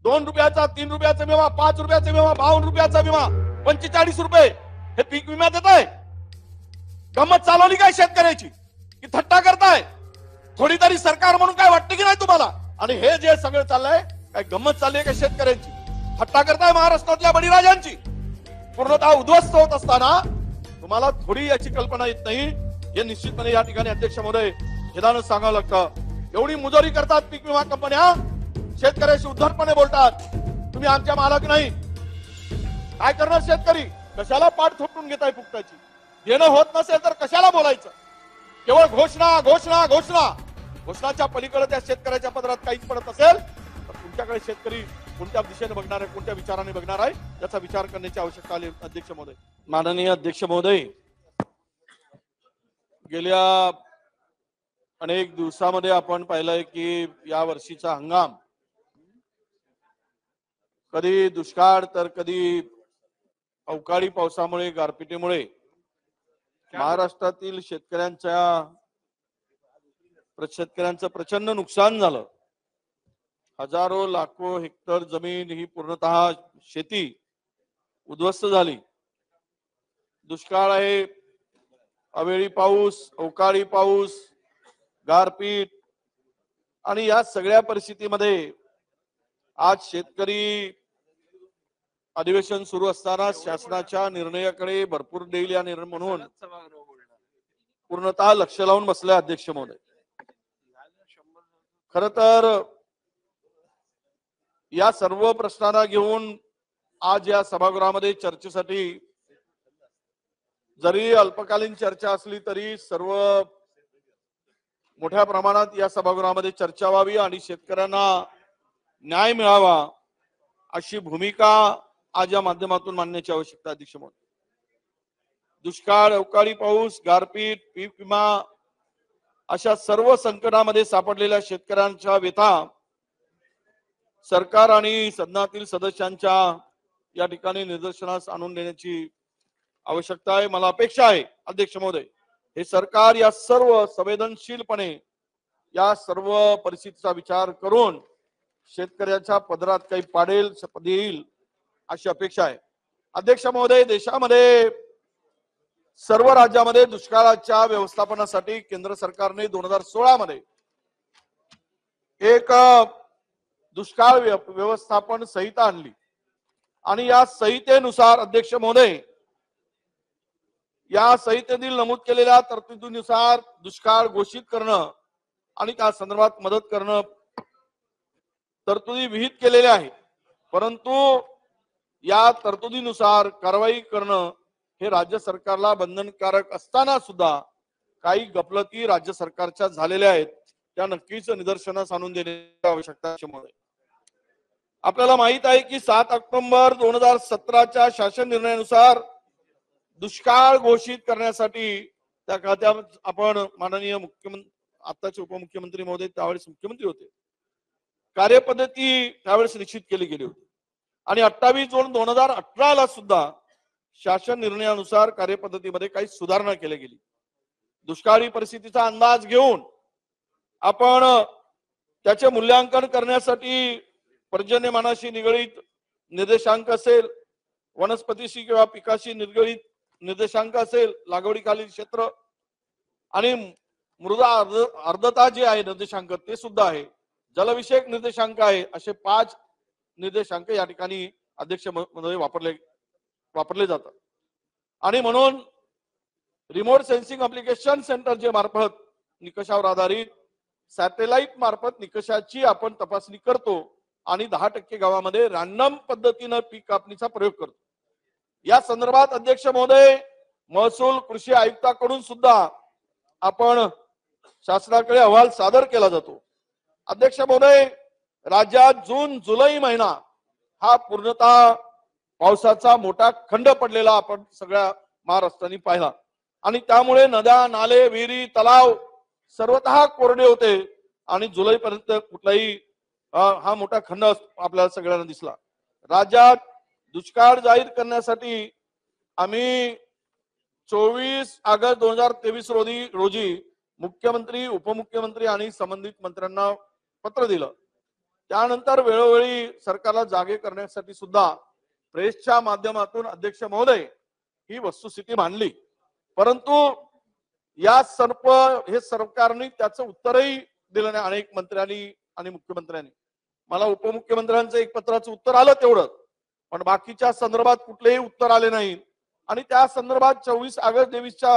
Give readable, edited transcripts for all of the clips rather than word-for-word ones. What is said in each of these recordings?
2 रुपयाचा, 3 रुपयाचा विमा, 5 रुपयाचा विमा, 52 रुपयाचा विमा, 45 रुपये हे पीक विमा देत आहे. गंमत चालवली काय शेतकऱ्याची की थट्टा करताय? थोडी तरी सरकार म्हणून काय वाटतं की नाही तुम्हाला? आणि हे जे सगळं चाललंय काय गंमत चालली आहे का शेतकऱ्यांची? थट्टा करताय महाराष्ट्रातल्या बळीराजांची. पूर्णतः उद्ध्वस्त होत असताना तुम्हाला थोडी याची कल्पना येत नाही. हे निश्चितपणे या ठिकाणी अध्यक्ष महोदय विधान सांगावं लागतं. एवढी मुजोरी करतात पीक विमा कंपन्या, शेतकऱ्याशी उद्धटपणे बोलतात. तुम्ही आमच्या मालक नाही. काय करणार शेतकरी? कशाला पाठ थोपटून घेताय फुकटाची? देणं होत नसेल तर कशाला बोलायचं? केवळ घोषणा घोषणा घोषणा. घोषणाच्या पलीकडे त्या शेतकऱ्याच्या पदरात काहीच पडत असेल तर तुमच्याकडे शेतकरी कोणत्या दिशेने बघणार आहे, कोणत्या विचाराने बघणार आहे याचा विचार करण्याची आवश्यकता आली. अध्यक्ष महोदय, माननीय अध्यक्ष महोदय, गेल्या अनेक दिवसामध्ये आपण पाहिलंय की या वर्षीचा हंगाम कधी दुष्काळ तर कधी अवकाळी पावसामुळे, गारपिटीमुळे महाराष्ट्रातील शेतकऱ्यांचं प्रचंड नुकसान झालं. हजारो लाखो हेक्टर जमीन ही पूर्णतः शेती उद्ध्वस्त झाली. दुष्काळ आहे, अवेळी पाऊस, अवकाळी पाऊस, गारपीट आणि या सगळ्या परिस्थितीमध्ये आज शेतकरी अधिवेशन सुरू असताना शासनाच्या निर्णयाकडे भरपूर देईल या निर्णय म्हणून पूर्णतः लक्ष लावून बसले. अध्यक्ष महोदय, खर तर या सर्व प्रश्नांना घेऊन आज या सभागृहामध्ये चर्चेसाठी जरी अल्पकालीन चर्चा असली तरी सर्व मोठ्या प्रमाणात या सभागृहामध्ये चर्चा व्हावी आणि शेतकऱ्यांना न्याय मिळावा अशी भूमिका आज या माध्यमातून मांडण्याची आवश्यकता. अध्यक्ष महोदय, दुष्काळ, अवकाळी पाऊस, गारपीट, पीक विमा अशा सर्व संकटामध्ये सापडलेल्या शेतकऱ्यांच्या व्यथा सरकार आणि सदनातील सदस्यांच्या या ठिकाणी निदर्शनास आणून देण्याची आवश्यकता आहे. मला अपेक्षा आहे अध्यक्ष महोदय, हे सरकार या सर्व संवेदनशीलपणे या सर्व परिस्थितीचा विचार करून शेतकऱ्याच्या पदरात काही पाडेल, देईल अशी अपेक्षा आहे. अध्यक्ष महोदय, देशामध्ये सर्व राज्यामध्ये दुष्काळाच्या व्यवस्थापनासाठी केंद्र सरकारने 2016 मध्ये एक दुष्काळ व्यवस्थापन संहिता आणली आणि या संहितेनुसार अध्यक्ष महोदय, या संहितेतील नमूद केलेल्या तरतुदीनुसार दुष्काळ घोषित करणं आणि त्या संदर्भात मदत करणं तरतुदी विहित केलेल्या आहेत. परंतु या तरतुदीनुसार कारवाई करणं हे राज्य सरकारला बंधनकारक असताना सुद्धा काही गफलती राज्य सरकारच्या झालेल्या आहेत. त्या नक्कीच निदर्शनास आणून देण्याची आवश्यकता आहे. आपल्याला माहित आहे की 7 ऑक्टोबर 2017च्या शासन निर्णयानुसार दुष्काळ घोषित करण्यासाठी त्या खात्यात आपण माननीय मुख्यमंत्री, आताचे उपमुख्यमंत्री महोदय त्यावेळेस मुख्यमंत्री होते, कार्यपद्धती त्यावेळेस निश्चित केली गेली होती आणि 28 जून 2018 ला सुद्धा शासन निर्णयानुसार कार्यपद्धतीमध्ये काही सुधारणा केली गेली. दुष्काळी परिस्थितीचा अंदाज घेऊन आपण त्याचे मूल्यांकन करण्यासाठी पर्जन्यमानाशी निगडीत निर्देशांक असेल, वनस्पतीशी किंवा पिकाशी निगडीत निर्देशांक असेल, लागवडीखालील क्षेत्र आणि मृदा आर्द्रता जे आहे निर्देशांक ते सुद्धा आहे, जलविषयक निर्देशांक आहे, असे 5 निर्देशांक या ठिकाणी अध्यक्ष महोदय वापरले जातात. आणि म्हणून रिमोट सेन्सिंग ऍप्लिकेशन सेंटर जे मार्फत निकषावर आधारित सॅटेलाइट मार्फत निकषाची आपण तपासणी करतो आणि 10% गावामध्ये रॅन्डम पद्धतीने पीक कापणीचा प्रयोग करतो. या संदर्भात अध्यक्ष महोदय, महसूल कृषी आयुक्ताकडून सुद्धा आपण शासनाकडे अहवाल सादर केला जातो. अध्यक्ष महोदय, राज्यात जून जुलै महिना हा पूर्णतः पावसाचा मोठा खंड पडलेला आपण सगळ्या महाराष्ट्राने पाहिला आणि त्यामुळे नद्या, नाले, विहिरी, तलाव सर्वतः कोरडे होते आणि जुलैपर्यंत कुठलाही हा मोठा खंड आपल्याला सगळ्यांना दिसला. राज्यात दुष्काळ जाहीर करण्यासाठी आम्ही 24 ऑगस्ट 2023 रोजी मुख्यमंत्री, उपमुख्यमंत्री आणि संबंधित मंत्र्यांना पत्र दिलं. त्यानंतर वेळोवेळी सरकारला जागे करण्यासाठी सुद्धा प्रेसच्या माध्यमातून अध्यक्ष महोदय ही वस्तुस्थिती मांडली, परंतु या हे सरकारने त्याचं उत्तरही दिलं नाही. अनेक मंत्र्यांनी आणि मुख्यमंत्र्यांनी, मला उपमुख्यमंत्र्यांचं एक पत्राचं उत्तर आलं तेवढं, पण बाकीच्या संदर्भात कुठलेही उत्तर आले नाही. आणि त्या संदर्भात 24 ऑगस्ट 23च्या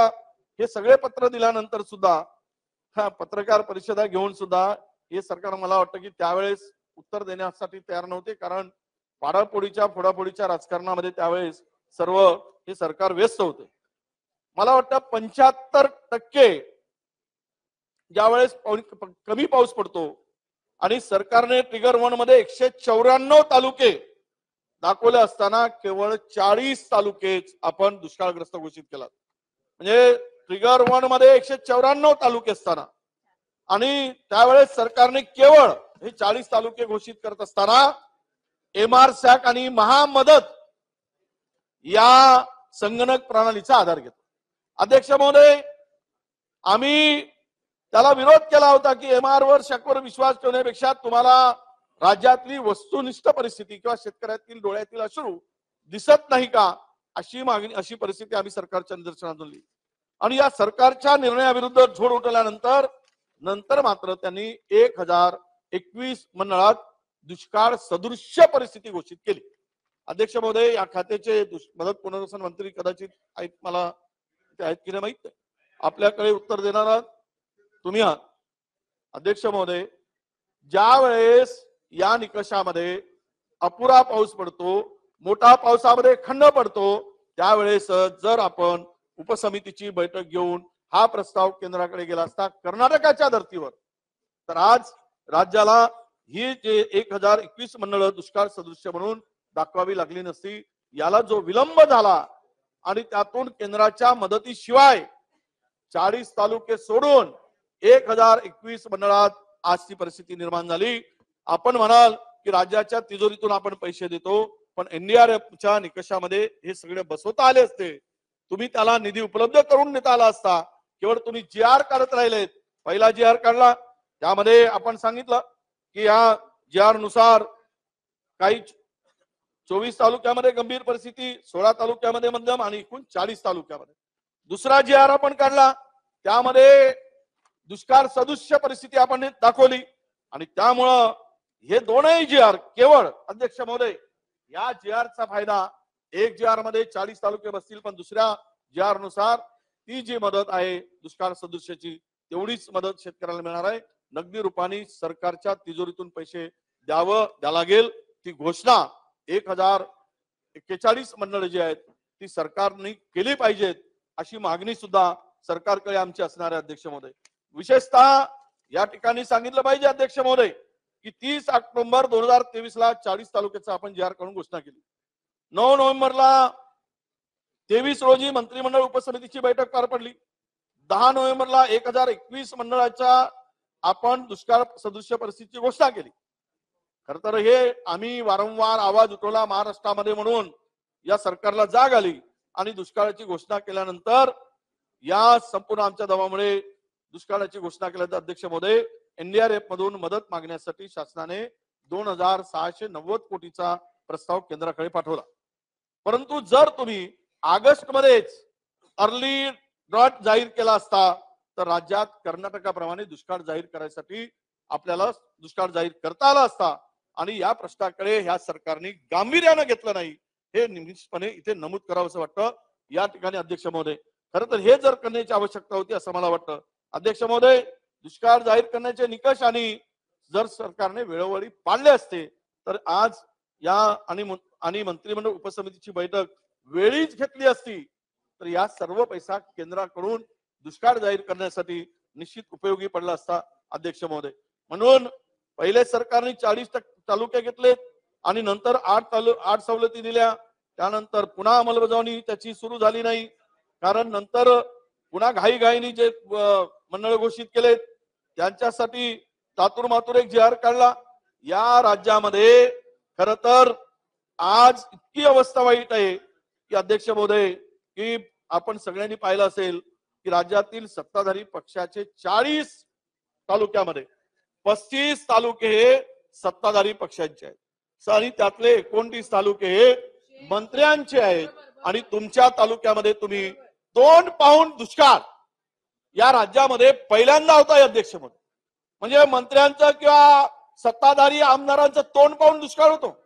हे सगळे पत्र दिल्यानंतर सुद्धा पत्रकार परिषदा घेऊन सुद्धा हे सरकार मला वाटतं की त्यावेळेस उत्तर देण्यासाठी तयार नव्हते, कारण फोडाफोडीच्या राजकारणामध्ये त्यावेळेस सर्व हे सरकार व्यस्त होते. मला वाटतं 75% ज्यावेळेस कमी पाऊस पडतो आणि सरकारने ट्रिगर 1 मध्ये 194 तालुके दाखवले असताना केवळ 40 तालुकेच आपण दुष्काळग्रस्त घोषित केला. म्हणजे ट्रिगर 1 मध्ये 194 तालुके असताना आणि त्यावेळेस सरकारने केवळ हे 40 तालुके घोषित करत असताना MRSAC आणि महामदत या संगणक प्रणालीचा आधार घेतो. अध्यक्ष महोदय, आम्ही त्याला विरोध केला होता की MRSAC वर विश्वास ठेवण्यापेक्षा तुम्हाला राज्यातली वस्तुनिष्ठ परिस्थिती किंवा शेतकऱ्यातील डोळ्यातील अश्रू दिसत नाही का, अशी मागणी, अशी परिस्थिती आम्ही सरकारच्या निदर्शनास आणली. आणि या सरकारच्या निर्णयाविरुद्ध झोड उठवल्यानंतर मात्र त्यांनी 1021 मंडळात दुष्काळ सदृश्य परिस्थिती घोषित केली. अध्यक्ष महोदय, या खात्याचे मदत पुनर्वसन मंत्री कदाचित आहेत, मला ते आहेत की नाही माहित नाही, आपल्याकडे उत्तर देणारा तुम्ही आहात. अध्यक्ष महोदय, ज्या वेळेस या निकषामध्ये अपुरा पाऊस पडतो, मोठा पावसामध्ये खंड पडतो, त्यावेळेस जर आपण उपसमितीची बैठक घेऊन हा प्रस्ताव केंद्राकडे गेला असता कर्नाटकाच्या धर्तीवर, तर आज राज्याला ही जे 1021 मंडळ दुष्काळ सदृश्य म्हणून दाखवावी लागली नसती. याला जो विलंब झाला आणि त्यातून केंद्राच्या मदतीशिवाय 40 तालुके सोडून 1021 मंडळात आज ती परिस्थिती निर्माण झाली. आपण म्हणाल की राज्याच्या तिजोरीतून आपण पैसे देतो, पण NDRFच्या निकषामध्ये हे सगळे बसवता आले असते, तुम्ही त्याला निधी उपलब्ध करून देता आला असता. केवळ तुम्ही GR काढत राहिलेत. पहिला GR काढला, त्यामध्ये आपण सांगितलं की या GR नुसार काही 24 तालुक्यामध्ये गंभीर परिस्थिती, 16 तालुक्यामध्ये मध्यम आणि एकूण 40 तालुक्यामध्ये. दुसरा GR आपण काढला, त्यामध्ये दुष्काळ सदृश्य परिस्थिती आपण दाखवली. आणि त्यामुळं हे दोनही GR केवळ, अध्यक्ष महोदय, या GRचा फायदा, एक GR मध्ये 40 तालुके बसतील, पण दुसऱ्या GR नुसार ती जी मदत आहे दुष्काळ सदृश्याची, तेवढीच मदत शेतकऱ्याला मिळणार आहे. नगदी रूपाने सरकारच्या तिजोरीतून पैसे द्यावं लागेल. ती घोषणा 1041 मंडळ जी आहेत ती सरकारने केली पाहिजेत, अशी मागणी सुद्धा सरकारकडे आमची असणार आहे. अध्यक्ष महोदय, विशेषतः या ठिकाणी सांगितलं पाहिजे अध्यक्ष महोदय की 30 ऑक्टोबर 2023 ला 40 तालुक्याचा आपण GR काढून घोषणा केली. 9 नोव्हेंबरला 23 रोजी मंत्रिमंडळ उपसमितीची बैठक पार पडली. 10 नोव्हेंबरला 1021 मंडळाच्या आपण दुष्काळ सदृश्य परिस्थितीची घोषणा केली. खर तर हे आम्ही वारंवार आवाज उठवला महाराष्ट्रामध्ये, म्हणून या सरकारला जाग आली आणि दुष्काळाची घोषणा केल्यानंतर या संपूर्ण आमच्या दबावामुळे दुष्काळाची घोषणा केल्यानंतर अध्यक्ष महोदय, NDRF मधून मदत मागण्यासाठी शासनाने 2690 कोटीचा प्रस्ताव केंद्राकडे पाठवला. परंतु जर तुम्ही ऑगस्ट मध्येच अर्ली ड्रॉट जाहीर केला असता तर राज्यात कर्नाटकाप्रमाणे दुष्काळ जाहीर करायसाठी आपल्याला दुष्काळ जाहीर करता आला असता. आणि या प्रश्नाकडे ह्या सरकारने गांभीर्यानं घेतलं नाही, हे निश्चितपणे इथे नमूद करावं असं वाटतं या ठिकाणी. अध्यक्ष महोदय, खरं तर हे जर करण्याची आवश्यकता होती असं मला वाटतं. अध्यक्ष महोदय, दुष्काळ जाहीर करण्याचे निकष आणि जर सरकारने वेळोवेळी पाळले असते तर आज या आणि मंत्रिमंडळ उपसमितीची बैठक वेळीच घेतली असती तर या सर्व पैसा केंद्राकडून दुष्काळ जाहीर करण्यासाठी निश्चित उपयोगी पडला असता. अध्यक्ष महोदय, म्हणून पहिले सरकारने 40 तालुके घेतलेत आणि नंतर 8 सवलती दिल्या. त्यानंतर पुन्हा अंमलबजावणी त्याची सुरू झाली नाही, कारण नंतर पुन्हा घाईघाईने जे मंडळ घोषित केलेत त्यांच्यासाठी तातुरमातुर एक GR काढला. या राज्यामध्ये खर तर आज इतकी अवस्था वाईट आहे की अध्यक्ष महोदय, की आपण सगळ्यांनी पाहिलं असेल की राज्यातील सत्ताधारी पक्षाचे 40 तालुक्यामध्ये 35 तालुके हे सत्ताधारी पक्षांचे आहेत आणि त्यातले 29 तालुके हे मंत्र्यांचे आहेत आणि तुमच्या तालुक्यामध्ये तुम्ही तोंड पाहून दुष्काळ या राज्यामध्ये पहिल्यांदा होता अध्यक्ष म्हणून, म्हणजे मंत्र्यांचं किंवा सत्ताधारी आमदारांचं तोंड पाहून दुष्काळ होतो.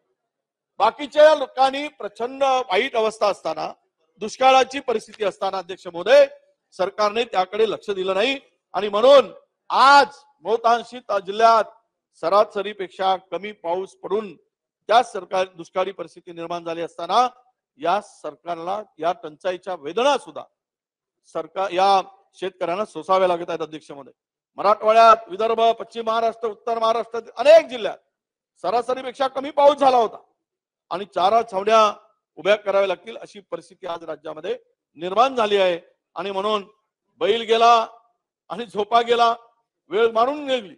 बाकीच्या लोकांनी प्रचंड वाईट अवस्था असताना, दुष्काळाची परिस्थिती असताना अध्यक्ष महोदय सरकारने त्याकडे लक्ष दिलं नाही आणि म्हणून आज बहुतांशी जिल्ह्यात सरासरीपेक्षा कमी पाऊस पडून त्या सरकार दुष्काळी परिस्थिती निर्माण झाली असताना या सरकारला या टंचाईच्या वेदना सुद्धा सरकार या शेतकऱ्यांना सोसाव्या लागत आहेत अध्यक्ष महोदय. मराठवाड्यात, विदर्भ, पश्चिम महाराष्ट्र, उत्तर महाराष्ट्रात अनेक जिल्ह्यात सरासरीपेक्षा कमी पाऊस झाला होता आणि चारा छावण्या उभ्या कराव्या लागतील अशी परिस्थिती आज राज्यामध्ये निर्माण झाली आहे आणि म्हणून बैल गेला आणि झोपा गेला, वेळ मारून गेली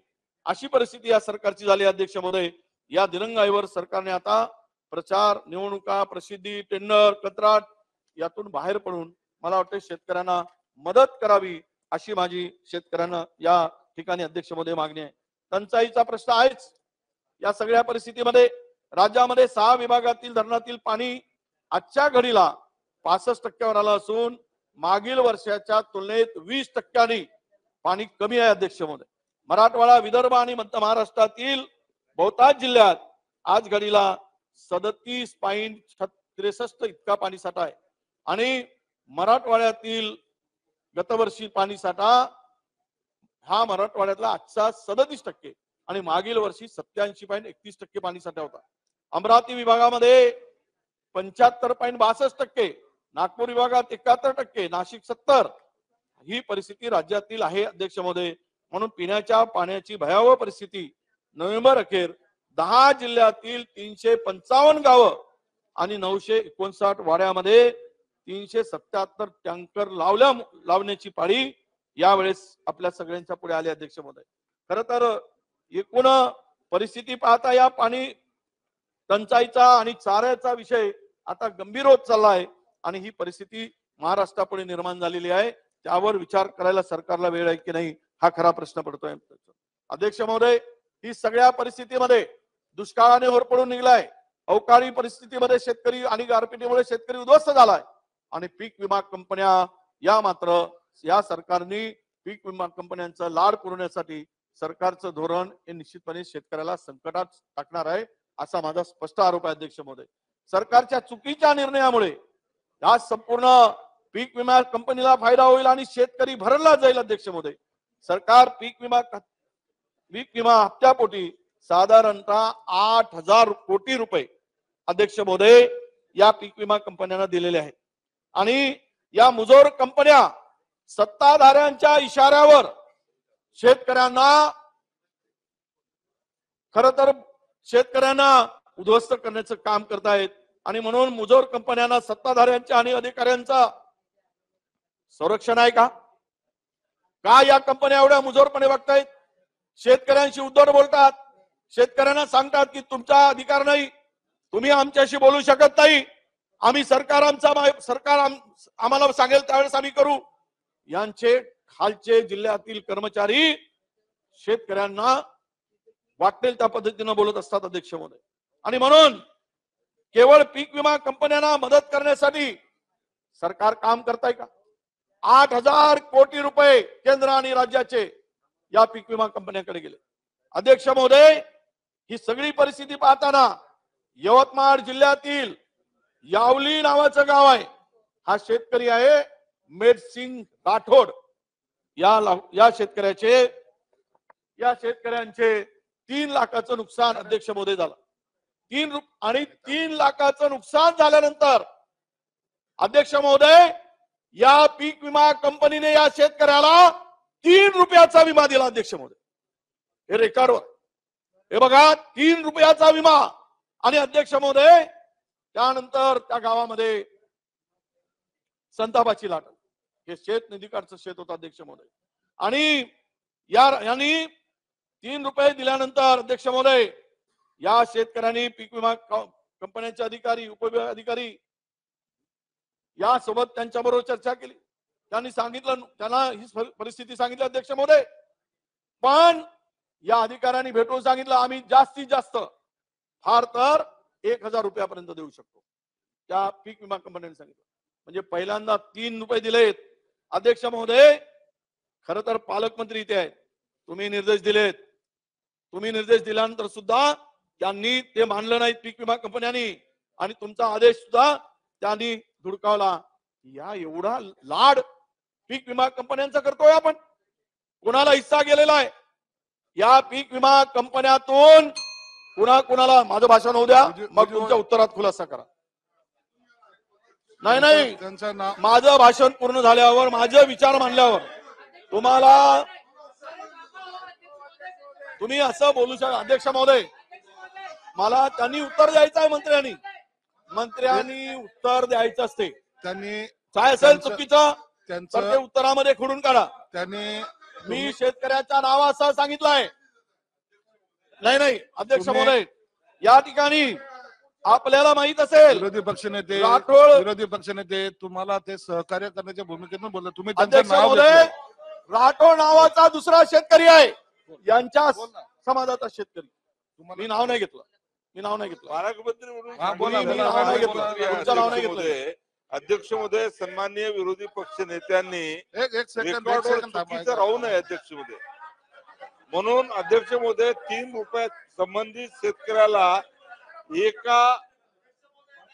अशी परिस्थिती या सरकारची झाली. अध्यक्ष महोदय, या दिरंगाईवर सरकारने आता प्रचार, निवडणुका, प्रसिद्धी, टेंडर, कंत्राट यातून बाहेर पडून मला वाटतं शेतकऱ्यांना मदत करावी अशी माझी शेतकऱ्यांना या ठिकाणी अध्यक्ष महोदय मागणी आहे. टंचाईचा प्रश्न आहेच. या सगळ्या परिस्थितीमध्ये राज्यामध्ये 6 विभागातील धरणातील पाणी आजच्या घडीला 65% आलं असून मागील वर्षाच्या तुलनेत 20% पाणी कमी आहे अध्यक्ष महोदय. मराठवाडा, विदर्भ आणि मध्य महाराष्ट्रातील बहुतांश जिल्ह्यात आज घडीला 37.63 इतका पाणी साठा आहे आणि मराठवाड्यातील गतवर्षी पाणी साठा हा मराठवाड्यातला आजचा 37% आणि मागील वर्षी 87.31% पाणी साठा होता. अमरावती विभागामध्ये 75.62%, नागपूर विभागात 71%, नाशिक 70%. ही परिस्थिती राज्यातील आहे अध्यक्ष महोदय. म्हणून पिण्याच्या पाण्याची भयावह परिस्थिती नोव्हेंबर अखेर 10 जिल्ह्यातील 355 गावं आणि 959 वाड्यामध्ये 377 टँकर लावण्याची पाळी यावेळेस आपल्या सगळ्यांच्या पुढे आली अध्यक्ष महोदय. खरं तर एकूण परिस्थिती पाहता या पाणी टंचाईचा आणि चाऱ्याचा विषय आता गंभीर होत चालला आहे आणि ही परिस्थिती महाराष्ट्रापुढे निर्माण झालेली आहे. त्यावर विचार करायला सरकारला वेळ आहे की नाही हा खरा प्रश्न पडतोय. अध्यक्ष महोदय, ही सगळ्या परिस्थितीमध्ये दुष्काळाने होरपळून निघलाय. अवकाळी परिस्थितीमध्ये शेतकरी आणि गारपिटीमुळे शेतकरी उद्ध्वस्त झालाय आणि पीक विमा कंपन्या या सरकारने पीक विमा कंपन्यांचा लाड पुरवण्यासाठी सरकारचं धोरण हे निश्चितपणे शेतकऱ्याला संकटात टाकणार आहे असा माझा स्पष्ट आरोप आहे अध्यक्ष महोदय. सरकारच्या चुकीच्या निर्णयामुळे या संपूर्ण पीक विमा कंपनीला फायदा होईल आणि शेतकरी भरला जाईल अध्यक्ष महोदय. सरकार पीक विमा हप्त्यापोटी साधारणतः 8,000 कोटी रुपये अध्यक्ष महोदय या पीक विमा कंपन्यांना दिलेले आहेत आणि या मुजोर कंपन्या सत्ताधाऱ्यांच्या इशाऱ्यावर शेतकऱ्यांना खरं तर उद्ध्वस्त करण्याचं काम करतायत आणि म्हणून मुजोर कंपन्यांना सत्ताधाऱ्यांच्या आणि अधिकाऱ्यांचा संरक्षण आहे का? या कंपन्या एवढ्या मुजोरपणे वागतायत? शेतकऱ्यांशी उद्धट बोलतात, शेतकऱ्यांना सांगतात की तुमचा अधिकार नाही, तुम्ही आमच्याशी बोलू शकत नाही, आम्ही सरकार आम्हाला सांगेल त्यावेळेस आम्ही करू. यांचे खालचे जिल्ह्यातील कर्मचारी शेतकऱ्यांना वाटेल त्या पद्धतीने बोलत असतात अध्यक्ष महोदय. आणि म्हणून केवळ पीक विमा कंपन्यांना मदत करण्यासाठी सरकार काम करताय का? 8,000 कोटी रुपये केंद्र आणि राज्याचे या पीक विमा कंपन्यांकडे गेले. अध्यक्ष महोदय, ही सगळी परिस्थिती पाहताना यवतमाळ जिल्ह्यातील यावली नावाचं गाव आहे, हा शेतकरी आहे मेडसिंग राठोड. या शेतकऱ्यांचे 3 लाखाचं नुकसान अध्यक्ष महोदय झालं. 3 लाखाचं नुकसान झाल्यानंतर अध्यक्ष महोदय या पीक विमा कंपनीने या शेतकऱ्याला 3 रुपयाचा विमा दिला अध्यक्ष महोदय. हे रेकॉर्डवर हे बघा, 3 रुपयाचा विमा. आणि अध्यक्ष महोदय त्यानंतर त्या गावामध्ये संतापाची लाट. हे शेत निधीकाडचं शेत होतं अध्यक्ष महोदय आणि यांनी 3 रुपये दिल्यानंतर अध्यक्ष महोदय या शेतकऱ्यांनी पीक विमा कंपन्यांचे अधिकारी, उपविभागाधिकारी यासोबत त्यांच्याबरोबर चर्चा केली. त्यांनी सांगितलं, त्यांना ही परिस्थिती सांगितली अध्यक्ष महोदय. पण या अधिकाऱ्यांनी भेटून सांगितलं आम्ही जास्तीत जास्त फार तर 1000 रुपयापर्यंत देऊ शकतो. त्या पीक विमा कंपन्यांनी सांगितलं. म्हणजे पहिल्यांदा 3 रुपये दिलेत. अध्यक्ष महोदय, खरं तर पालकमंत्री इथे आहेत, तुम्ही निर्देश दिलेत. तुम्ही निर्देश दिल्यानंतर सुद्धा त्यांनी ते मानलं नाही पीक विमा कंपन्यांनी, आणि तुमचा आदेश सुद्धा त्यांनी धुडकावला. या एवढा लाड पीक विमा कंपन्यांचा करतोय आपण. कोणाला हिस्सा गेलेला आहे या पीक विमा कंपन्यातून? कुणाला? माझं भाषण होऊ द्या, मग तुमच्या उत्तरात खुलासा करा. नाही, माझं भाषण पूर्ण झाल्यावर, माझे विचार मांडल्यावर तुम्ही असं बोलू शकता. अध्यक्ष महोदय, मला त्यांनी उत्तर द्यायचं आहे. मंत्र्यांनी उत्तर द्यायचं असते. त्यांनी काय असेल चुकीचं तर ते उत्तरामध्ये खोडून काढा. मी शेतकऱ्याच्या नावासह सांगितलंय. नाही अध्यक्ष महोदय, या ठिकाणी आपल्याला माहित असेल, विरोधी पक्षनेते तुम्हाला ते सहकार्य करण्याच्या भूमिकेतून बोलले. तुम्ही अध्यक्ष महोदय, राठोड नावाचा दुसरा शेतकरी आहे, यांच्या समाजाचा शेतकरी. मी नाव नाही घेतलं. अध्यक्ष महोदय, सन्माननीय विरोधी पक्ष नेत्यांनी चुकीचं राहू नये अध्यक्ष महोदय. म्हणून अध्यक्ष महोदय, 3 रुपये संबंधित शेतकऱ्याला एका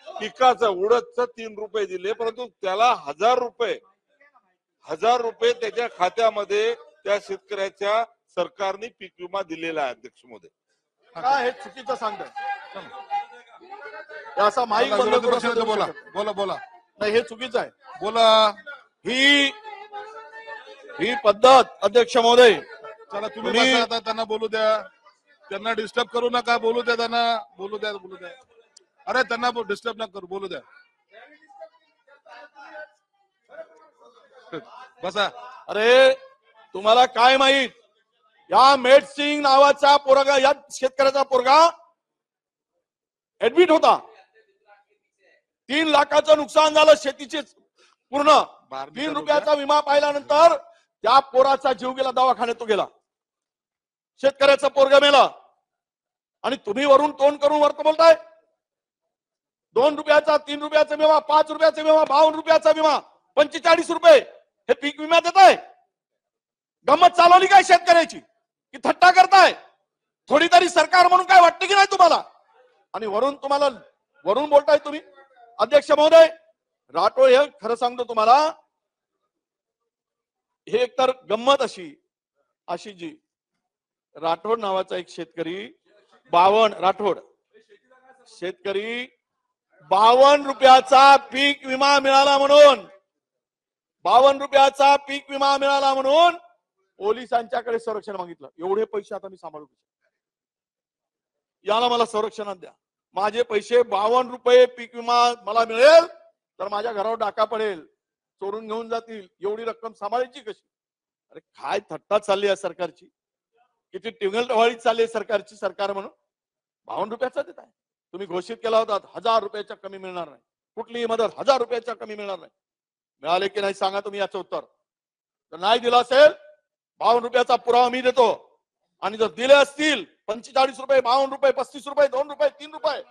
पिकाचं उडदचं 3 रुपये दिले, परंतु त्याला 1000 रुपये त्याच्या खात्यामध्ये त्या शेतकऱ्याच्या सरकारने पीक विमा दिलेला आहे. अध्यक्ष महोदय, काय हे चुकीचं सांगताय? असा माईक बंद करून बोला. नाही, हे चुकीचं आहे. बोला. ही पद्धत अध्यक्ष महोदय. चला तुम्ही आता त्यांना बोलू द्या. त्यांना डिस्टर्ब करू नका. बोलू द्या त्यांना. बोलू द्या. अरे त्यांना डिस्टर्ब नका करू. बोलू द्या. बसा. अरे तुम्हाला काय माहित, या मेटसिंग नावाचा पोरगा, या शेतकऱ्याचा पोरगा ऍडमिट होता. 3 लाखाचं नुकसान झालं शेतीचे पूर्ण. 3 रुपयाचा विमा पाहिल्यानंतर त्या पोराचा जीव गेला, दवाखान्यात तो गेला. शेतकऱ्याचं पोरगा मेला, आणि तुम्ही वरून तोंड करून वरत बोलताय 2 रुपयाचा, 3 रुपयाचा विमा, 5 रुपयाचा विमा, 52 रुपयाचा विमा, 45 रुपये हे पीक विमा देत आहे. गंमत चालवली काय शेतकऱ्याची, की थट्टा करताय? थोडी तरी सरकार म्हणून काय वाटतं की नाही तुम्हाला? आणि वरून बोलताय तुम्ही. अध्यक्ष महोदय, राठोड, हे खरं सांगतो तुम्हाला, हे एकतर गंमत अशी जी राठोड नावाचा एक शेतकरी 52 रुपयाचा पीक विमा मिळाला म्हणून 52 रुपयाचा पीक विमा मिळाला म्हणून पोलिसांच्याकडे संरक्षण मागितलं. एवढे पैसे आता मी सांभाळू, याला मला संरक्षणात द्या. माझे पैसे 52 रुपये पीक विमा मला मिळेल तर माझ्या घरावर डाका पडेल, चोरून घेऊन जातील. एवढी रक्कम सांभाळायची कशी? अरे काय थट्टा चालली आहे सरकारची, किती टिंगलटवाळी चालली आहे सरकारची. सरकार म्हणून 52 रुपयाचा देत आहे. तुम्ही घोषित केला होता 1000 रुपयाच्या कमी मिळणार नाही, कुठलीही मदत 1000 रुपयाच्या कमी मिळणार नाही. मिळाले की नाही सांगा तुम्ही याचं उत्तर. जर नाही दिलं असेल, 52 रुपयाचा पुरावा मी देतो. आणि जर दिले असतील 45 रुपये, 52 रुपये, 35 रुपये, 2 रुपये, 3 रुपये,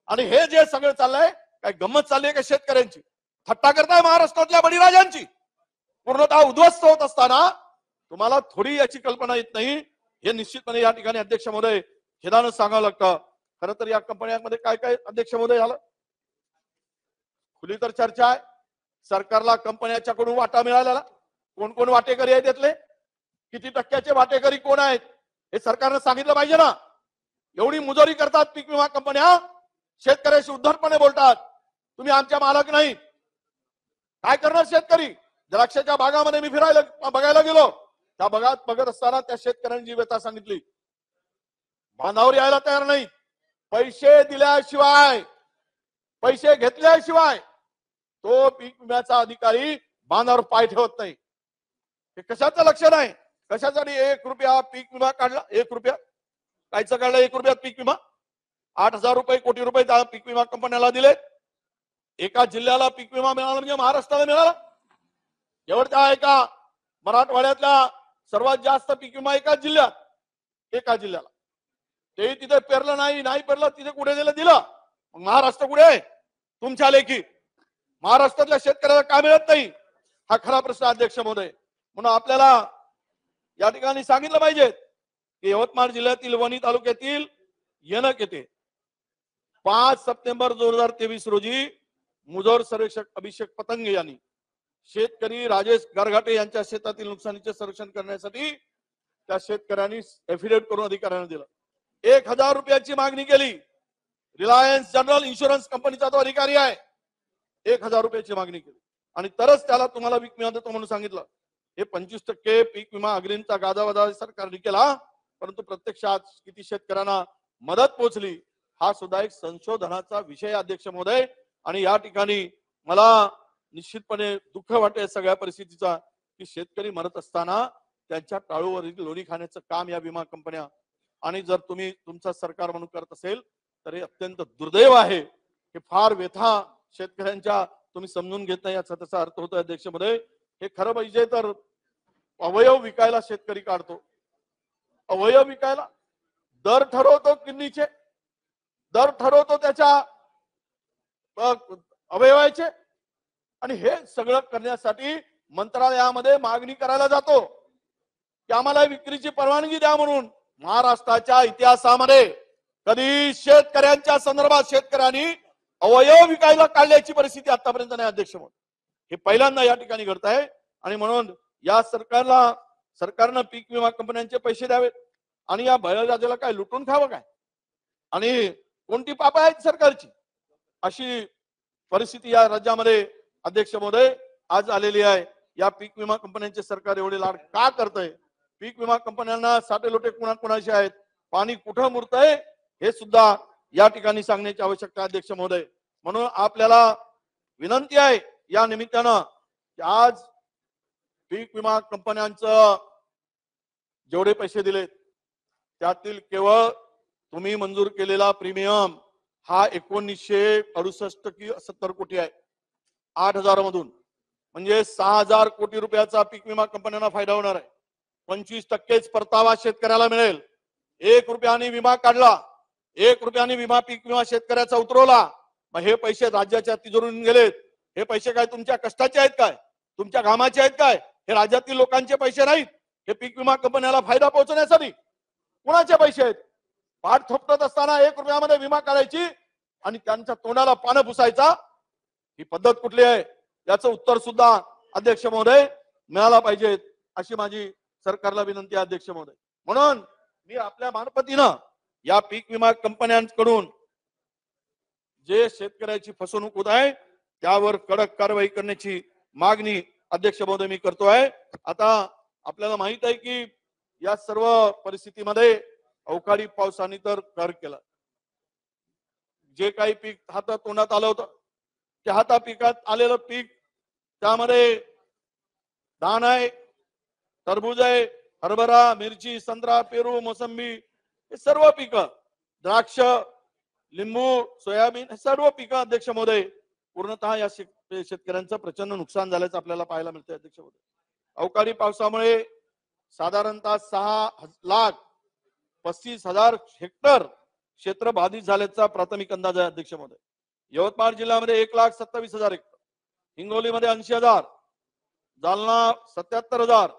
आणि हे जे सगळं चाललंय, काय गंमत चालली आहे का शेतकऱ्यांची? थट्टा करताय महाराष्ट्रातल्या बळीराजांची. पूर्णतः उद्ध्वस्त होत असताना तुम्हाला थोडी याची कल्पना येत नाही. हे निश्चितपणे या ठिकाणी अध्यक्ष महोदय खेदानं सांगावं लागतं. खरं तर या कंपन्यांमध्ये काय काय अध्यक्ष महोदय झालं, खुली तर चर्चा आहे. सरकारला कंपन्यांच्याकडून वाटा मिळालेला, कोण कोण वाटेकरी आहेत त्यातले, किती टक्क्याचे वाटेकरी कोण आहेत हे सरकारने सांगितलं पाहिजे ना. एवढी मुजोरी करतात पीक विमा कंपन्या, शेतकऱ्याशी उद्धटपणे बोलतात. तुम्ही आमच्या मालक नाही. काय करणार शेतकरी? द्राक्षाच्या बागामध्ये मी बघायला गेलो, त्या बघत असताना त्या शेतकऱ्यांनी जी व्यथा सांगितली, बांधावर यायला तयार नाही. पैसे दिल्याशिवाय, पैसे घेतल्याशिवाय तो पीक विम्याचा अधिकारी बांधावर पाय ठेवत नाही. हे कशाचं लक्षण आहे? कशासाठी 1 रुपया पीक विमा काढला? 1 रुपया कायचं काढला? 1 रुपयात पीक विमा. 8000 रुपये, कोटी रुपये त्या पीक विमा कंपन्याला दिले. एका जिल्ह्याला पीक विमा मिळाला म्हणजे महाराष्ट्राला मिळाला. एवढं त्या एका मराठवाड्यातल्या सर्वात जास्त पीक विमा एका जिल्ह्यात. एका जिल्ह्याला. ते तिथे पेरलं नाही पेरलं, तिथे कुठे दिलं. मग महाराष्ट्र कुठे आहे तुमच्या लेखी? महाराष्ट्रातल्या शेतकऱ्याला का मिळत नाही, हा खरा प्रश्न अध्यक्ष महोदय. म्हणून आपल्याला या ठिकाणी सांगितलं पाहिजे की यवतमाळ जिल्ह्यातील वणी तालुक्यातील येनक येथे 5 सप्टेंबर 2023 रोजी मुजोर सर्वेक्षक अभिषेक पतंगे यांनी शेतकरी राजेश गारघाटे यांच्या शेतातील नुकसानीचे संरक्षण करण्यासाठी त्या शेतकऱ्यांनी एफिडेव्हिट करून अधिकाऱ्यांना दिलं. 1000 रुपयाची मागणी केली. रिलायन्स जनरल इन्शुरन्स कंपनीचा तो अधिकारी आहे. 1000 रुपयाची मागणी केली आणि तरच त्याला तुम्हाला पीक विमा देतो म्हणून सांगितलं. हे 25% पीक विमा अग्रिमचा गाजावाजा सरकारने केला, परंतु प्रत्यक्षात किती शेतकऱ्यांना मदत पोहोचली हा सुद्धा एक संशोधनाचा विषय अध्यक्ष महोदय. आणि या ठिकाणी मला निश्चितपणे दुःख वाटते सगळ्या परिस्थितीचा की शेतकरी मरत असताना त्यांच्या टाळूवरील लोणी खाण्याचं काम या विमा कंपन्या, आणि जर तुम्ही तुमचा सरकार म्हणून करत असेल तर हे अत्यंत दुर्दैव आहे. हे फार व्यथा शेतकऱ्यांच्या तुम्ही समजून घेत नाही याचा त्याचा अर्थ होतो अध्यक्ष महोदय. हे खरं पाहिजे तर अवयव विकायला शेतकरी काढतो. अवयव विकायला दर ठरवतो, किडनीचे दर ठरवतो त्याच्या अवयवाचे, आणि हे सगळं करण्यासाठी मंत्रालयामध्ये मागणी करायला जातो की आम्हाला विक्रीची परवानगी द्या म्हणून. महाराष्ट्राच्या इतिहासामध्ये कधी शेतकऱ्यांच्या संदर्भात शेतकऱ्यांनी अवयव विकायला काढल्याची परिस्थिती आतापर्यंत नाही अध्यक्ष महोदय. हे पहिल्यांदा या ठिकाणी घडत आहे. आणि म्हणून या सरकारनं पीक विमा कंपन्यांचे पैसे द्यावेत आणि या बळीराजाला काय लुटून खावं काय, आणि कोणती पापं आहेत सरकारची, अशी परिस्थिती या राज्यामध्ये अध्यक्ष महोदय आज आलेली आहे. या पीक विमा कंपन्यांचे सरकार एवढे लाड का करतंय? पीक विमा कंपन्यांना साठे लोटे कोणाकोणाचे आहेत, पाणी कुठं मुरतंय हे सुद्धा या ठिकाणी सांगण्याची आवश्यकता अध्यक्ष महोदय. म्हणून आपल्याला विनंती आहे या निमित्तानं की आज पीक विमा कंपन्यांचं जेवढे पैसे दिलेत त्यातील केवळ तुम्ही मंजूर केलेला प्रीमियम हा 1968 की 70 कोटी आहे. 8000 मधून म्हणजे 6000 कोटी रुपयाचा पीक विमा कंपन्यांना फायदा होणार आहे. 25%च परतावा शेतकऱ्याला मिळेल. 1 रुपयाने विमा काढला, 1 रुपयाने पीक विमा शेतकऱ्याचा उतरवला, मग हे पैसे राज्याच्या तिजोरीतून गेलेत. हे पैसे काय तुमच्या कष्टाचे आहेत काय, तुमच्या घामाचे आहेत काय? हे राज्यातील लोकांचे पैसे नाहीत. हे पीक विमा कंपन्याला फायदा पोहोचवण्यासाठी कुणाचे पैसे आहेत? पाठ थोपटत असताना 1 रुपयामध्ये विमा काढायची आणि त्यांच्या तोंडाला पानं पुसायचा, ही पद्धत कुठली आहे? याचं उत्तर सुद्धा अध्यक्ष महोदय मिळाला पाहिजे, अशी माझी सरकारला विनंती आहे अध्यक्ष महोदय. म्हणून मी आपल्या मार्फतीनं या पीक विमा कंपन्यांकडून जे शेतकऱ्याची फसवणूक होत आहे त्यावर कडक कारवाई करण्याची मागणी अध्यक्ष महोदय मी करतोय. आता आपल्याला माहित आहे की या सर्व परिस्थितीमध्ये अवकाळी पावसाने तर कहर केला. जे काही पीक हातात तोंडात आलं होतं त्या हाता पिकात आलेलं पीक, त्यामध्ये धान आहे, टरबूज आहे, हरभरा, मिरची, संत्रा, पेरू, मोसंबी, हे सर्व पिकं, द्राक्ष, लिंबू, सोयाबीन, हे सर्व पिकं अध्यक्ष महोदय पूर्णतः या शेतकऱ्यांचं प्रचंड नुकसान झाल्याचं आपल्याला पाहायला मिळतंय अध्यक्ष महोदय. अवकाळी पावसामुळे साधारणतः 6,35,000 हेक्टर क्षेत्र बाधित झाल्याचा प्राथमिक अंदाज आहे अध्यक्ष महोदय. यवतमाळ जिल्ह्यामध्ये 1,27,000 हेक्टर, हिंगोलीमध्ये 80,000, जालना 77,000,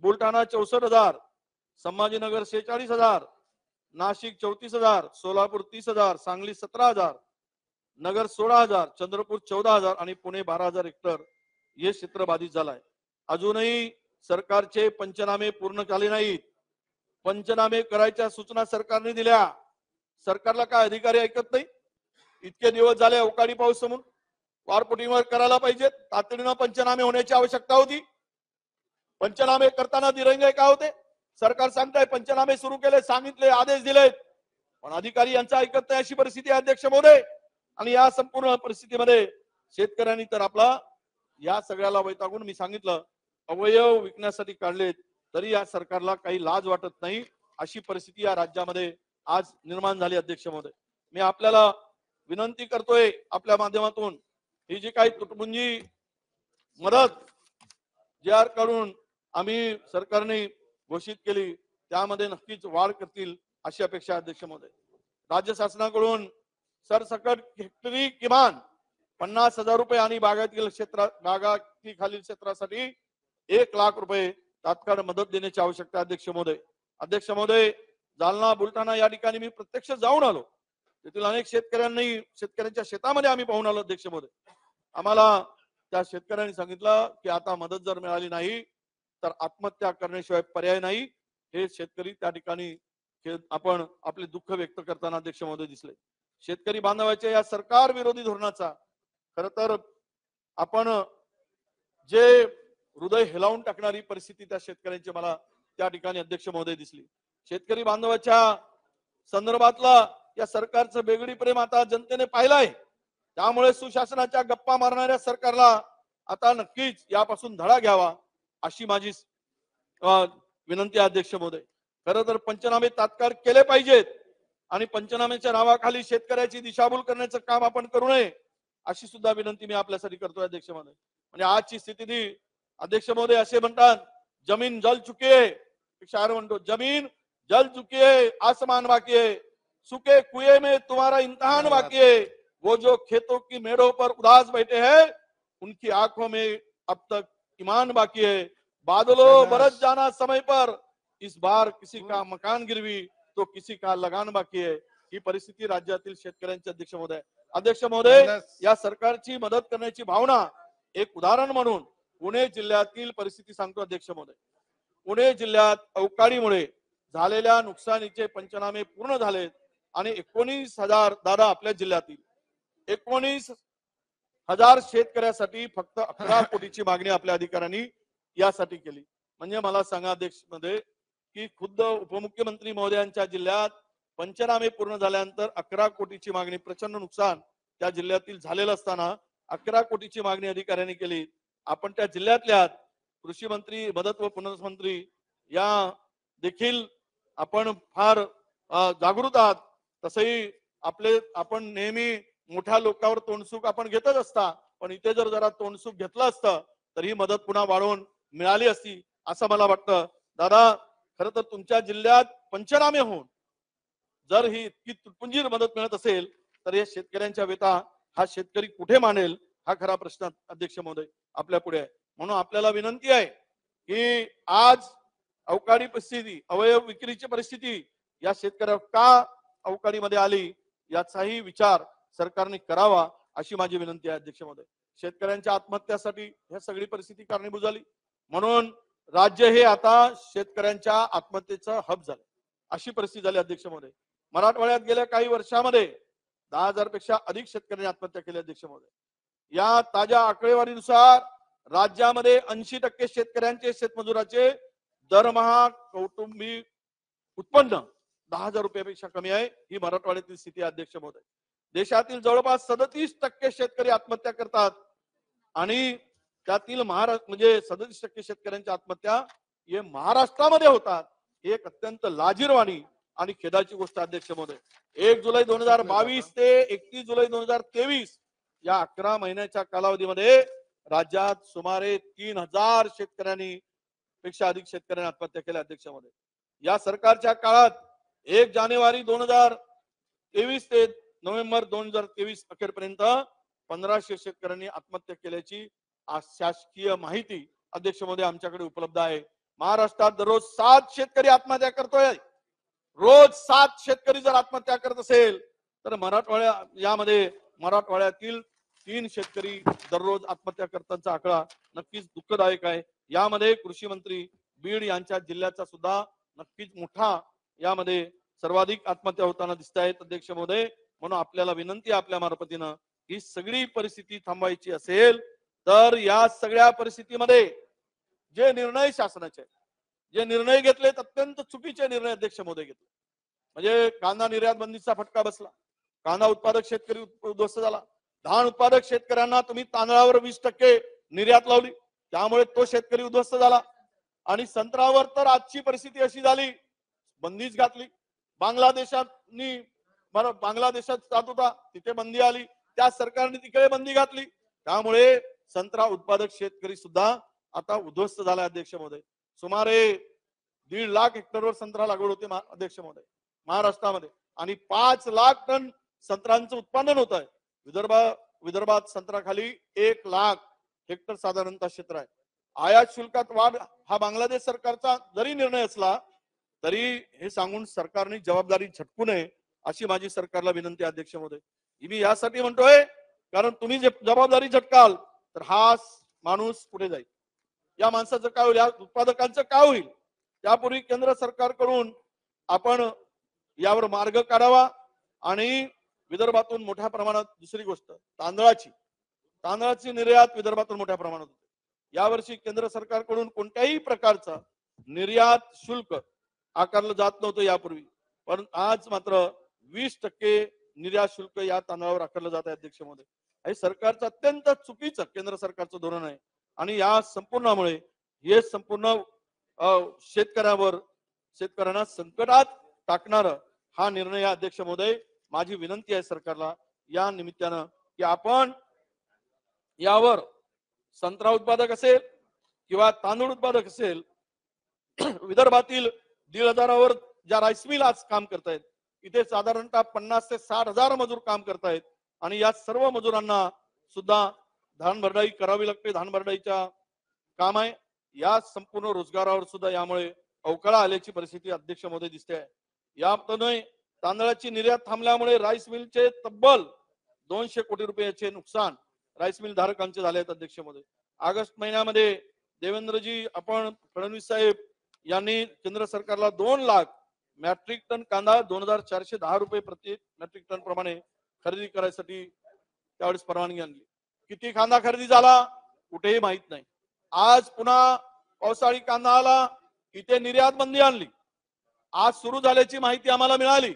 बुलढाणा 64,000, संभाजीनगर 46,000, नाशिक 34,000, सोलापूर 30,000, सांगली 17,000, नगर 16,000, चंद्रपूर 14,000 आणि पुणे 12,000 हेक्टर हे क्षेत्र बाधित झालाय. अजूनही सरकारचे पंचनामे पूर्ण झाले नाहीत. पंचनामे करायच्या सूचना सरकारने दिल्या. सरकारला काय अधिकारी ऐकत नाही? इतके दिवस झाले अवकाळी पाऊस समोर वारपोटीवर करायला पाहिजे, तातडीनं पंचनामे होण्याची आवश्यकता होती. पंचनामे करताना दिरंगाई का होते? सरकार सांगताय पंचनामे सुरू केले, सांगितले, आदेश दिलेत, पण अधिकारी यांचा ऐकत नाही अशी परिस्थिती आहे अध्यक्ष महोदय. आणि या संपूर्ण परिस्थितीमध्ये शेतकऱ्यांनी तर आपला या सगळ्याला वैतागून मी सांगितलं अवयव विकण्यासाठी काढलेत, तरी या सरकारला काही लाज वाटत नाही अशी परिस्थिती या राज्यामध्ये आज निर्माण झाली अध्यक्ष महोदय. मी आपल्याला विनंती करतोय आपल्या माध्यमातून, ही जी काही तुटपुंजी मदत JR कडून आम्ही सरकारने घोषित केली त्यामध्ये नक्कीच वाढ करतील अशी अपेक्षा अध्यक्ष महोदय. राज्य शासनाकडून सरसकट हेक्टरी किमान 50,000 रुपये आणि बागायती क्षेत्रासाठी 1,00,000 रुपये तात्काळ मदत देण्याची आवश्यकता अध्यक्ष महोदय. अध्यक्ष महोदय, जालना बुलढाणा या ठिकाणी मी प्रत्यक्ष जाऊन आलो. तेथील अनेक शेतकऱ्यांच्या शेतामध्ये आम्ही पाहून आलो अध्यक्ष महोदय. आम्हाला त्या शेतकऱ्यांनी सांगितलं की आता मदत जर मिळाली नाही तर आत्महत्या करण्याशिवाय पर्याय नाही. हे शेतकरी त्या ठिकाणी आपण आपले दुःख व्यक्त करताना अध्यक्ष महोदय दिसले. शेतकरी बांधवाच्या या सरकार विरोधी धोरणाचा खर तर आपण जे हृदय हेलावून टाकणारी परिस्थिती त्या शेतकऱ्यांची मला त्या ठिकाणी अध्यक्ष महोदय दिसली. शेतकरी बांधवाच्या संदर्भातला या सरकारचं बेगडी प्रेम आता जनतेने पाहिलंय. त्यामुळे सुशासनाच्या गप्पा मारणाऱ्या सरकारला आता नक्कीच यापासून धडा घ्यावा अशी माझी विनंती आहे अध्यक्ष महोदय. खरं तर पंचनामे तात्काळ केले पाहिजेत आणि पंचनाम्याच्या नावाखाली शेतकऱ्याची दिशाभूल करण्याचं काम आपण करू नये अशी सुद्धा विनंती मी आपल्यासाठी करतोय अध्यक्ष महोदय. म्हणजे आजची स्थिती अध्यक्ष महोदय असे म्हणतात, जमीन जल चुकी है, एक शायर म्हणतो जमीन जल चुकी है, आसमान बाकी है, सूखे कुएं में तुम्हारा इम्तिहान बाकी है, वो जो खेतों की मेड़ों पर उदास बैठे हैं उनकी आंखों में अब तक ईमान बाकी है, बादलों बरस जाना समय पर, इस बार किसी का मकान गिरवी तो किसी का लगान बाकी है. ही परिस्थिती राज्यातील शेतकऱ्यांची अध्यक्ष महोदय. अध्यक्ष महोदय, या सरकारची मदत करण्याची भावना एक उदाहरण म्हणून पुणे जिल्ह्यातील परिस्थिती सांगतो अध्यक्ष महोदय. पुणे जिल्ह्यात अवकाळीमुळे झालेल्या नुकसानीचे पंचनामे पूर्ण झालेत आणि 19,000 दादा आपल्या जिल्ह्यातील 19,000 शेतकऱ्यासाठी फक्त 11 कोटीची मागणी आपल्या अधिकाऱ्यांनी यासाठी केली. म्हणजे मला सांगा अध्यक्ष मध्ये की खुद्द उपमुख्यमंत्री महोदयांच्या जिल्ह्यात पंचनामे पूर्ण झाल्यानंतर 11 कोटीची मागणी, प्रचंड नुकसान त्या जिल्ह्यातील झालेलं असताना 11 कोटीची मागणी अधिकाऱ्यांनी केली. आपण त्या जिल्ह्यातल्या कृषी मंत्री, मदत व पुनर्वसन या देखील आपण फार जागृत आहात. तसंही आपण नेहमी मोठ्या लोकांवर तोंडसूक आपण घेतच असता, पण इथे जर जरा तोंडसूक घेतलं असतं तर ही मदत पुन्हा वाढवून मिळाली असती असं मला वाटतं. दादा, खरं तर तुमच्या जिल्ह्यात पंचनामे होऊन जर ही इतकी तुटपुंजीर मदत मिळत असेल तर या शेतकऱ्यांच्या व्यथा हा शेतकरी कुठे मांडेल हा खरा प्रश्न अध्यक्ष महोदय आपल्या पुढे आहे. म्हणून आपल्याला विनंती आहे की आज अवकाळी परिस्थिती, अवयव विक्रीची परिस्थिती या शेतकऱ्यावर का अवकाळीमध्ये आली याचाही विचार सरकारने करावा अशी माझी विनंती आहे अध्यक्ष महोदय. शेतकऱ्यांच्या आत्महत्यासाठी ही सगळी परिस्थिती कारणीभूत झाली. म्हणून राज्य हे आता शेतकऱ्यांच्या आत्महत्येचं हब झालं अशी परिस्थिती झाली अध्यक्ष महोदय. मराठवाड्यात गेल्या काही वर्षामध्ये 10,000 पेक्षा अधिक शेतकऱ्यांनी आत्महत्या केली अध्यक्ष महोदय. या ताज्या आकडेवारीनुसार राज्यामध्ये 80% शेतकऱ्यांचे शेतमजुराचे दरमहा कौटुंबिक उत्पन्न 10,000 रुपयापेक्षा कमी आहे. ही मराठवाड्यातील स्थिती अध्यक्ष महोदय. देशातील जवळपास 37% शेतकरी आत्महत्या करतात आणि त्यातील महाराष्ट्र म्हणजे 37% शेतकऱ्यांच्या आत्महत्या हे महाराष्ट्रामध्ये होतात. ही एक अत्यंत लाजिरवाणी आणि खेदाची गोष्ट अध्यक्ष महोदय. 1 जुलै 2022 ते 31 जुलै 2023 या 11 महिन्याच्या कालावधीमध्ये राज्यात सुमारे 3,000 शेतकऱ्यांनी पेक्षा अधिक शेतकऱ्यांनी आत्महत्या केल्या अध्यक्ष महोदय. या सरकारच्या काळात 1 जानेवारी 2023 ते नोव्हेंबर 2023 अखेरपर्यंत 1,500 शेतकऱ्यांनी आत्महत्या केल्याची शासकीय माहिती अध्यक्ष महोदय आमच्याकडे उपलब्ध आहे. महाराष्ट्रात दररोज 7 शेतकरी आत्महत्या करतोय. रोज 7 शेतकरी जर आत्महत्या करत असेल तर मराठवाड्यातील 3 शेतकरी दररोज आत्महत्या करतांचा आकडा नक्कीच दुःखदायक आहे. यामध्ये कृषी मंत्री बीड यांच्या जिल्ह्याचा सुद्धा नक्कीच मोठा यामध्ये सर्वाधिक आत्महत्या होताना दिसत आहेत अध्यक्ष महोदय. म्हणून आपल्याला विनंती आहे आपल्या मार्फतीनं ही सगळी परिस्थिती थांबवायची असेल तर या सगळ्या परिस्थितीमध्ये जे निर्णय शासनाचे जे निर्णय घेतलेत अत्यंत चुकीचे निर्णय अध्यक्ष महोदय घेतले. म्हणजे कांदा निर्यात बंदीचा फटका बसला, कांदा उत्पादक शेतकरी उद्ध्वस्त झाला. धान उत्पादक शेतकऱ्यांना तुम्ही तांदळावर 20% निर्यात लावली, त्यामुळे तो शेतकरी उद्ध्वस्त झाला. आणि संत्र्यावर तर आजची परिस्थिती अशी झाली, बंदीच घातली. बांगलादेशात जात होता तिथे बंदी आली, त्या सरकारने तिकडे बंदी घातली. त्यामुळे संत्रा उत्पादक शेतकरी सुद्धा आता उद्ध्वस्त झाला अध्यक्ष महोदय. सुमारे 1.5 लाख हेक्टरवर संत्रा लागवड होते अध्यक्ष महोदय महाराष्ट्रामध्ये, आणि 5 लाख टन संत्र्याचं उत्पादन होत आहे. विदर्भात संत्र्याखाली 1 लाख हेक्टर साधारणतः क्षेत्र आहे. आयात शुल्कात वाढ हा बांगलादेश सरकारचा जरी निर्णय असला तरी हे सांगून सरकारने जबाबदारी झटकू नये अशी माझी सरकारला विनंती आहे अध्यक्ष महोदय. मी यासाठी म्हणतोय कारण तुम्ही जबाबदारी झटकाल तर हा माणूस पुढे जाईल. या माणसाचं काय होईल, या उत्पादकांचं काय होईल. त्यापूर्वी केंद्र सरकारकडून आपण यावर मार्ग काढावा. आणि विदर्भातून मोठ्या प्रमाणात दुसरी गोष्ट तांदळाची निर्यात विदर्भातून मोठ्या प्रमाणात होते. यावर्षी केंद्र सरकारकडून कोणत्याही प्रकारचा निर्यात शुल्क आकारलं जात नव्हतं यापूर्वी, पण आज मात्र 20% निर्यात शुल्क या तांदळावर आकारलं जात आहे अध्यक्ष महोदय. हे सरकारचं अत्यंत चुकीचं केंद्र सरकारचं धोरण आहे. आणि या संपूर्णामुळे हे संपूर्ण शेतकऱ्यांना संकटात टाकणार हा निर्णय अध्यक्ष महोदय. माझी विनंती आहे सरकारला या निमित्तानं की आपण यावर संत्रा उत्पादक असेल किंवा तांदूळ उत्पादक असेल, विदर्भातील 1,500वर ज्या राईस मिल आज काम करतायत, इथे साधारणतः 50 ते 60 हजार मजूर काम करतायत. आणि या सर्व मजुरांना सुद्धा धान भरडाई करावी लागते. धान भरडाईच्या काम आहे. या संपूर्ण रोजगारावर सुद्धा यामुळे अवकाळा आल्याची परिस्थिती अध्यक्ष महोदय दिसते आहे. यातून तांदळाची निर्यात थांबल्यामुळे राईस मिलचे तब्बल 200 कोटी रुपयाचे नुकसान राईस मिल धारकांचे झाले आहेत अध्यक्ष महोदय. ऑगस्ट महिन्यामध्ये देवेंद्रजी आपण फडणवीस साहेब यांनी केंद्र सरकारला 2 लाख मेट्रिक टन कांदा 2,410 रुपये प्रति मेट्रिक टन प्रमाणे खरेदी करायसाठी त्यावेळेस परवानगी आणली. किती कांदा खरेदी झाला कुठेही माहित नाही. आज पुन्हा पावसाळी कांदा आला, इथे निर्यात बंदी आणली. आज सुरू झाल्याची माहिती आम्हाला मिळाली,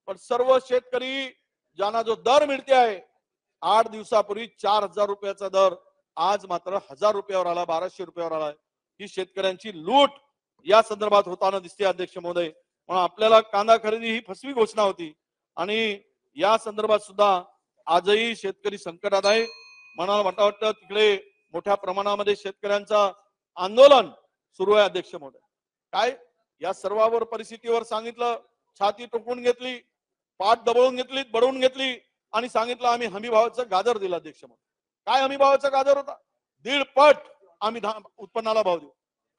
पण सर्व शेतकरी ज्यांना जो दर मिळते आहे 8 दिवसापूर्वी 4,000 रुपयाचा दर आज मात्र 1,000 रुपयावर आला, 1,200 रुपयावर आला. ही शेतकऱ्यांची लूट या संदर्भात होताना दिसते अध्यक्ष महोदय. म्हणून आपल्याला कांदा खरेदी ही फसवी घोषणा होती आणि या संदर्भात सुद्धा आजही शेतकरी संकटात आहे. मला वाटतं तिकडे मोठ्या प्रमाणामध्ये शेतकऱ्यांचा आंदोलन सुरू आहे अध्यक्ष महोदय. काय या सर्वावर परिस्थितीवर सांगितलं, छाती टोकून घेतली, पाठ दबवून घेतली, बडवून घेतली आणि सांगितलं आम्ही हमी भावाचं गाजर दिलं अध्यक्ष महोदय. काय हमी भावाचा गाजर होता? 1.5 पट आम्ही उत्पन्नाला भाव देऊ.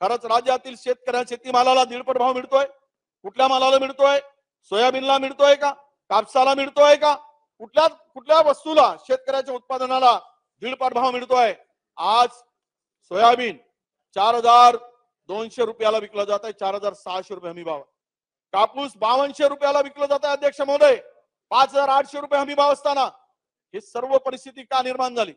खरंच राज्यातील शेतीमालाला 1.5 पट भाव मिळतोय? कुठल्या मालाला मिळतोय? सोयाबीनला मिळतोय का? कापसाला मिळतोय का? कुठल्या वस्तूला शेतकऱ्याच्या उत्पादनाला 1.5 पट भाव मिळतोय? आज सोयाबीन 4,200 रुपयाला विकला जात आहे, 4,600 रुपये हमी भाव. कापूस 5,200 रुपयाला विकला जात आहे अध्यक्ष महोदय, 5,800 रुपये हमी भाव असताना. हे सर्व परिस्थिती का निर्माण झाली?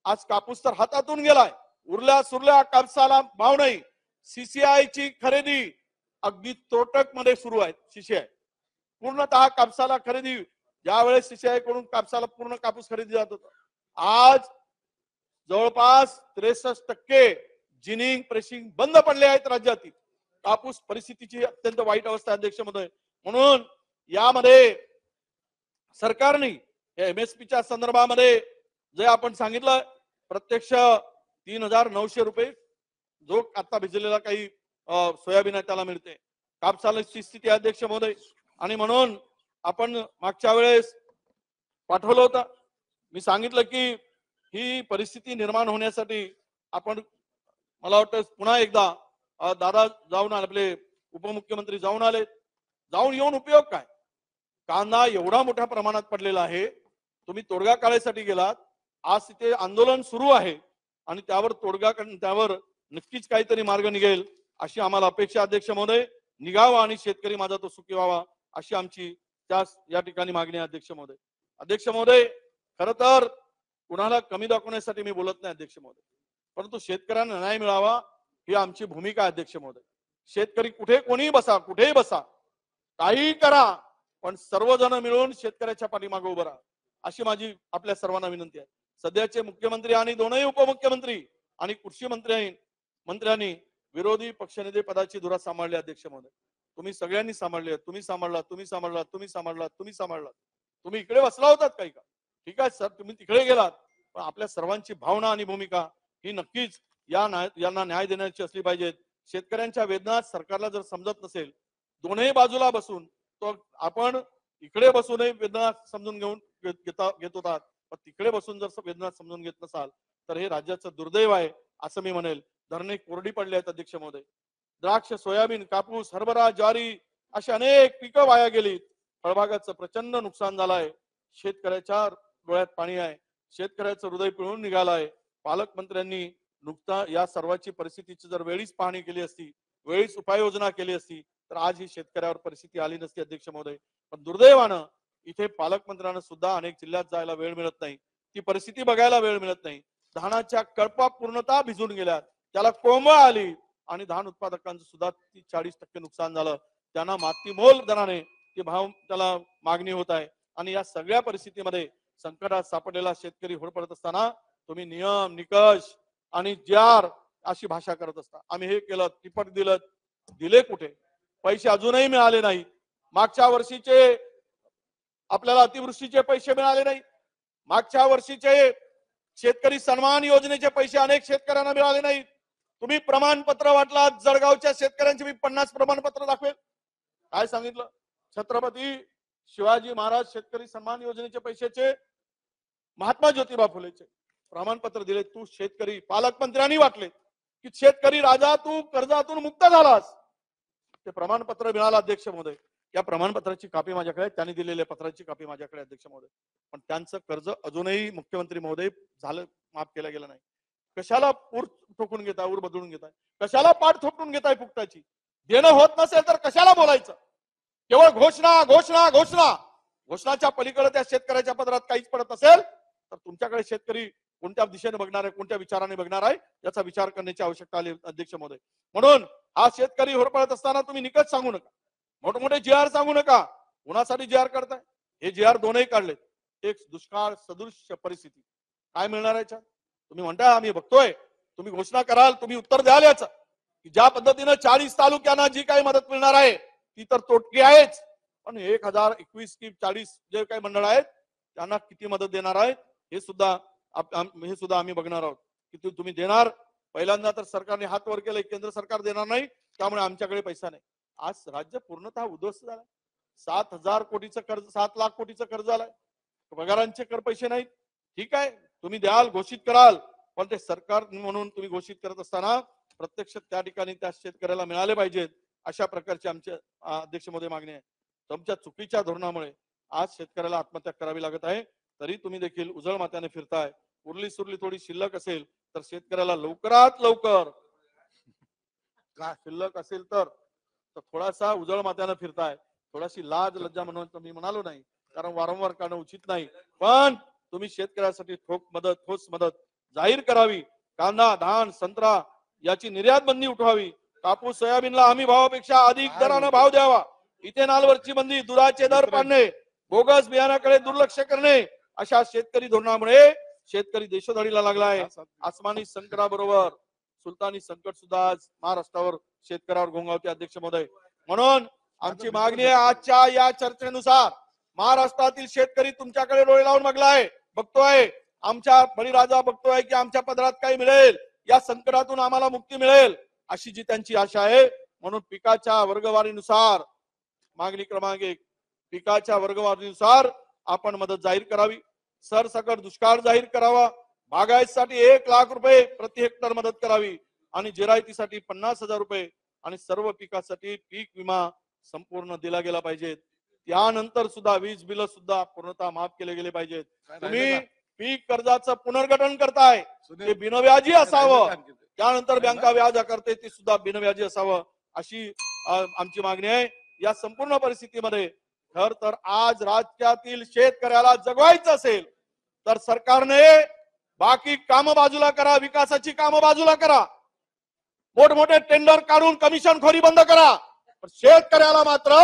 आज कापूस तर हातातून गेलाय, उरल्या सुरल्या कापसाला भाव नाही. सीसीआय ची खरेदी अगदी तोटक मध्ये सुरू आहे. सीसीआय पूर्णतः कापसाला खरेदी, ज्यावेळेस सीसीआय कडून कापसाला पूर्ण कापूस खरेदी जात होता, आज जवळपास 63% जिनिंग प्रेसिंग बंद पडले आहेत राज्यातील. कापूस परिस्थितीची अत्यंत वाईट अवस्था अध्यक्ष महोदय. म्हणून यामध्ये सरकारने एमएसपीच्या संदर्भामध्ये जे आपण सांगितलं प्रत्यक्ष 3,900 रुपये जो आता भिजलेला काही सोयाबीन आहे त्याला मिळते. कापसाची स्थिती अध्यक्ष महोदय. आणि म्हणून आपण मागच्या वेळेस पाठवलं होतं, मी सांगितलं की ही परिस्थिती निर्माण होण्यासाठी आपण, मला वाटतं पुन्हा एकदा दादा जाऊन आपले उपमुख्यमंत्री जाऊन आले, जाऊन येऊन उपयोग काय? कांदा एवढा मोठ्या प्रमाणात पडलेला आहे, तुम्ही तोडगा काढायसाठी गेलात, आज तिथे आंदोलन सुरू आहे आणि त्यावर नक्कीच काहीतरी मार्ग निघेल अशी आम्हाला अपेक्षा अध्यक्ष महोदय. निघावा आणि शेतकरी माझा तो सुखी व्हावा अशी आमची या ठिकाणी मागणी आहे अध्यक्ष महोदय. अध्यक्ष महोदय, खर तर कुणाला कमी दाखवण्यासाठी मी बोलत नाही अध्यक्ष महोदय, परंतु शेतकऱ्यांना न्याय मिळावा ही आमची भूमिका आहे अध्यक्ष महोदय. शेतकरी कोणीही बसा, कुठेही बसा, काहीही करा, पण सर्वजण मिळून शेतकऱ्याच्या पाठीमागे उभं राहा अशी माझी आपल्या सर्वांना विनंती आहे. सध्याचे मुख्यमंत्री आणि दोनही उपमुख्यमंत्री आणि कृषी मंत्र्यांनी विरोधी पक्षनेते पदाची धुरा सांभाळली अध्यक्ष महोदय. तुम्ही सगळ्यांनी सांभाळले, तुम्ही इकडे बसला होतात काही का? ठीक आहे सर, तुम्ही तिकडे गेलात, पण आपल्या सर्वांची भावना आणि भूमिका ही नक्कीच यांना न्याय देण्याची असली पाहिजे. शेतकऱ्यांच्या वेदना सरकारला जर समजत नसेल, दोन्ही बाजूला बसून तो आपण इकडे बसूनही वेदना समजून घेत होतात, पण तिकडे बसून जर वेदना समजून घेत नसाल तर हे राज्याचं दुर्दैव आहे असं मी म्हणेल. धरणे कोरडी पडली आहेत अध्यक्ष महोदय. द्राक्ष, सोयाबीन, कापूस, हरभरा, ज्वारी अशी अनेक पिकं वाया गेली. फळबागाचं प्रचंड नुकसान झालं आहे. शेतकऱ्याच्या डोळ्यात पाणी आहे. शेतकऱ्याचं हृदय पिळून निघालं आहे. पालकमंत्र्यांनी नुकता या सर्वाची परिस्थितीची जर वेळीच पाहणी केली असती, वेळीच उपाययोजना केली असती तर आज ही शेतकऱ्यावर परिस्थिती आली नसती अध्यक्ष महोदय. पण दुर्दैवानं इथे पालकमंत्र्यांना सुद्धा अनेक जिल्ह्यात जायला वेळ मिळत नाही, ती परिस्थिती बघायला वेळ मिळत नाही. धानाच्या कळपा पूर्णतः भिजून गेल्या, त्याला कोंब आली आणि धान उत्पादकांचं सुद्धा 40% नुकसान झालं. त्यांना मातीमोल दराने ते भाव त्याला मागणी होत आहे. आणि या सगळ्या परिस्थितीमध्ये संकटात सापडलेला शेतकरी होरपळत असताना तुम्ही नियम, निकष आणि जार अशी भाषा करत असता. आम्ही हे केलं, तिप्पट दिलं, दिले कुठे? पैसे अजूनही मिळाले नाही. मागच्या वर्षीचे आपल्याला अतिवृष्टीचे पैसे मिळाले नाही. मागच्या वर्षीचे शेतकरी सन्मान योजनेचे पैसे अनेक शेतकऱ्यांना मिळाले नाही. तुम्ही प्रमाणपत्र वाटला, जळगावच्या शेतकऱ्यांचे मी 50 प्रमाणपत्र दाखवेल. काय सांगितलं? छत्रपती शिवाजी महाराज शेतकरी सन्मान योजनेचे पैशाचे, महात्मा ज्योतिबा फुलेचे प्रमाणपत्र दिले. तू शेतकरी, पालकमंत्र्यांनी वाटले की शेतकरी राजा तू कर्जातून मुक्त झालास. ते प्रमाणपत्र मिळालं अध्यक्ष महोदय. या प्रमाणपत्राची कॉपी माझ्याकडे आहे, त्यांनी दिलेल्या पत्राची कॉपी माझ्याकडे अध्यक्ष महोदय. पण त्यांचं कर्ज अजूनही मुख्यमंत्री महोदय झालं, माफ केलं गेलं नाही. कशाला पूर ठोकून घेताय, ऊर बदलून घेताय? कशाला पाठ थोपटून घेताय फुकटाची? देणं होत नसेल तर कशाला बोलायचं? केवळ घोषणा घोषणा घोषणा. घोषणाच्या पलीकडे त्या शेतकऱ्याच्या पदरात काहीच पडत असेल तर तुमच्याकडे शेतकरी कोणत्या दिशेने बघणार आहे, कोणत्या विचाराने बघणार आहे याचा विचार करण्याची आवश्यकता आली अध्यक्ष महोदय. म्हणून हा शेतकरी होरपळत असताना तुम्ही निकष सांगू नका, मोठमोठे जी आर सांगू नका. कोणासाठी जी आर करताय? हे जी आर दोनही काढलेत. एक दुष्काळ सदृश्य परिस्थिती, काय मिळणार याच्या? तुम्ही म्हणता आम्ही बघतोय, तुम्ही घोषणा कराल, तुम्ही उत्तर द्याल याचं की ज्या पद्धतीनं 40 तालुक्यांना जी काही मदत मिळणार आहे ती तर तोटकी आहेच, पण 1021 की 40 जे काही मंडळ आहेत त्यांना किती मदत देणार आहेत हे सुद्धा आम्ही बघणार आहोत. की तुम्ही देणार. पहिल्यांदा तर सरकारने हात वर केले, केंद्र सरकार देणार नाही त्यामुळे आमच्याकडे पैसा नाही. आज राज्य पूर्णतः उद्ध्वस्त झालं. 7,000 कोटीचं कर्ज, 7 लाख कोटीचं कर्ज आलंय. पगारांचे कर पैसे नाहीत. ठीक आहे, तुम्ही द्याल, घोषित कराल, पण ते सरकार म्हणून तुम्ही घोषित करत असताना प्रत्यक्ष त्या ठिकाणी त्या शेतकऱ्याला मिळाले पाहिजेत. अशा प्रकारची आमच्या अध्यक्ष महोदय मागणी आहे. तुमच्या चुकीच्या धोरणामुळे आज शेतकऱ्याला आत्महत्या करावी लागत आहे. तरी तुम्ही देखील उजळ मात्याने फिरताय. उरली सुरली थोडी शिल्लक असेल तर शेतकऱ्याला लवकरात लवकर, काय शिल्लक असेल तर थोडासा उजळ मात्याने फिरताय. थोडाशी लाज लज्जा म्हणून मी म्हणालो नाही, कारण वारंवार करणं उचित नाही, पण तुम्ही शेतकऱ्यासाठी ठोस मदत जाहीर करावी. कांदा, धान, संत्रा याची निर्यात बंदी उठवावी. कापूस, सोयाबीनला हमी भावापेक्षा अधिक दराने भाव द्यावा. इथेनॉलवरची बंदी, दुधाचे दर पाडणे, बोगस बियाणाकडे दुर्लक्ष करणे, अशा शेतकरी धोरणामुळे शेतकरी देशोधडीला लागलाय. आसमानी संकटाबरोबर सुलतानी संकट सुद्धा आज महाराष्ट्रावर शेतकऱ्यावर घोंगावते अध्यक्ष महोदय. म्हणून आमची मागणी आहे, आजच्या या चर्चेनुसार महाराष्ट्रातील शेतकरी तुमच्याकडे डोळे लावून बघतोय. आमच्या बळीराजा बघतोय की आमच्या पदरात काही मिळेल, या संकटातून आम्हाला मुक्ती मिळेल अशी जी त्यांची आशा आहे. म्हणून पिकाच्या वर्गवारीनुसार मागणी क्रमांक 1, पिकाच्या वर्गवारीनुसार आपण मदत जाहीर करावी. सरसकट दुष्काळ जाहीर करावा. बागायतीसाठी 1 लाख रुपये प्रति हेक्टर मदत करावी आणि जिरायतीसाठी 50,000 रुपये आणि सर्व पिकासाठी पीक विमा संपूर्ण दिला गेला पाहिजे. त्यानंतर सुद्धा वीज बिल सुद्धा पूर्णतः माफ केले गेले पाहिजेत. तुम्ही पीक कर्जाचं पुनर्गठन करताय, ते बिनव्याजी असावं. त्यानंतर बँका व्याज आकारते ते सुद्धा बिनव्याजी असावं अशी आमची मागणी आहे. या संपूर्ण परिस्थितीमध्ये खर तर आज राज्यातील शेतकऱ्याला जगवायचं असेल तर सरकारने बाकी काम बाजूला करा, विकासाची कामं बाजूला करा, मोठमोठे टेंडर काढून कमिशन खोरी बंद करा, शेतकऱ्याला मात्र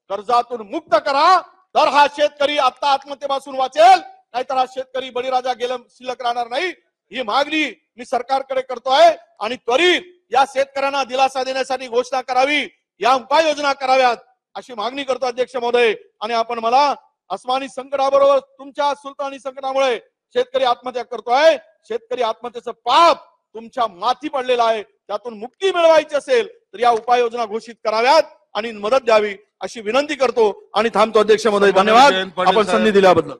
कर्जातून मुक्त करा. तर हा शेतकरी आता आत्महत्येपासून वाचेल, नाहीतर हा शेतकरी बळीराजा गेला शिल्लक राहणार नाही. ही मागणी मी सरकारकडे करतोय आणि त्वरित या शेतकऱ्यांना दिलासा देण्यासाठी घोषणा करावी, या उपाययोजना कराव्यात अशी मागणी करतो अध्यक्ष महोदय. आणि आपण मला आसमानी संकटाबरोबर तुमच्या सुलतानी संकटामुळे शेतकरी आत्महत्या करतोय. शेतकरी आत्महत्येचं पाप तुमच्या माथी पडलेलं आहे. त्यातून मुक्ती मिळवायची असेल तर या उपाययोजना घोषित कराव्यात आणि मदत द्यावी अशी विनंती करतो आणि थांबतो. अध्यक्ष महोदय, धन्यवाद जयंत पाटील आपण साहेब. संधी दिल्याबद्दल.